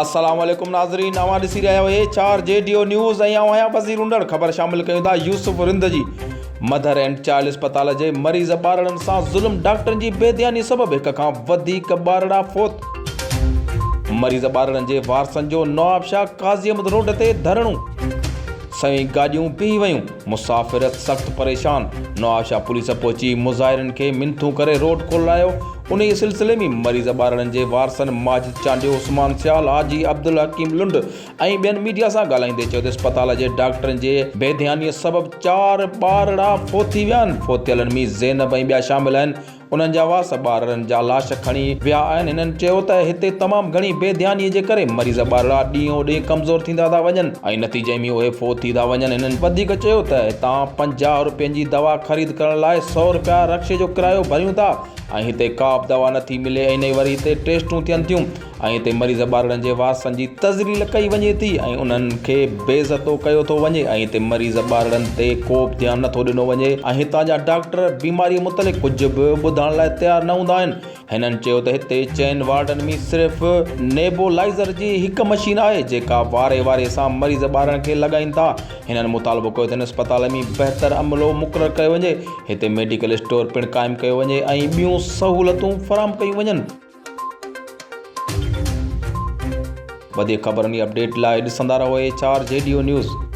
अस्सलाम वालेकुम नाज़रीन, नवां ॾिसी रहिया आहियो HRJDO न्यूज़ ऐं आऊं आहियां वज़ीर उंडड़। ख़बर शामिल कयूं था यूसुफ रिंद जी। मदर एंड चाइल्ड अस्पताल जे मरीज़ ॿारड़नि सां ज़ुल्म, डॉक्टरनि जी बेध्यानी सबबि हिक खां वधीक ॿारड़ा फोत। मरीज़ ॿारड़नि जे वारसनि जो नवाबशाह काज़ी अहमद रोड ते धरणो। सही गाॾियूं बीह वयूं, मुसाफ़िर सख़्त परेशान। नवाबशाह पुलिस पहुची मुज़ाहिरनि खे मिनथूं करे रोड खोलायो। उन ई सिलसिले में मरीज़ ॿारड़नि जे वारसनि माजिद चांडियो, उस्मान सियाल, हाजी अब्दुल हकीम लुंड ऐं ॿियनि मीडिया सां ॻाल्हाईंदे चयो त अस्पताल जे डॉक्टरनि जे बेध्यानीअ सबबि 4 ॿारड़ा फोत थी विया आहिनि। फोतियलनि में ज़ैनब ऐं ॿिया शामिल आहिनि। उन्हनि जा वारस ॿारनि जा लाश खणी विया आहिनि। हिननि चयो त हिते तमामु घणी बेध्यानीअ जे करे मरीज़ ॿारड़ा ॾींहों ॾींहुं कमज़ोर थींदा था वञनि ऐं नतीजे में उहे फोत थी था वञनि। हिननि वधीक चयो त हितां 50 रुपयनि जी दवा ख़रीद करण लाइ 100 रुपया रक्शे जो किरायो भरियूं था ऐं हिते का बि दवा नथी मिले ऐं इन वरी हिते टेस्टूं थियनि थियूं ऐं हिते मरीज़ ॿारड़नि जे वारसनि जी तज़लील कई वञे थी ऐं उन्हनि खे बेइज़तो कयो थो वञे ऐं हिते मरीज़ ॿारड़नि ते को बि ध्यानु नथो ॾिनो वञे ऐं हितां जा डॉक्टर बीमारीअ मुतलिक़ कुझु बि ॿुधण लाइ तयारु न हूंदा आहिनि। हिननि चयो त हिते चइनि वार्डनि में सिर्फ़ु नेबुलाइज़र जी हिकु मशीन आहे जेका वारे वारे सां मरीज़ ॿारनि खे लॻाइनि था। हिननि मुतालबो कयो त हिन अस्पताल में बहितर अमलो मुक़ररु कयो वञे, हिते मेडिकल स्टोर पिणु क़ाइमु कयो वञे ऐं ॿियूं सहूलतूं फ़राहम कयूं वञनि। वधीक ख़बरनि जी अपडेट लाइ ॾिसंदा रहो HRJDO न्यूज़।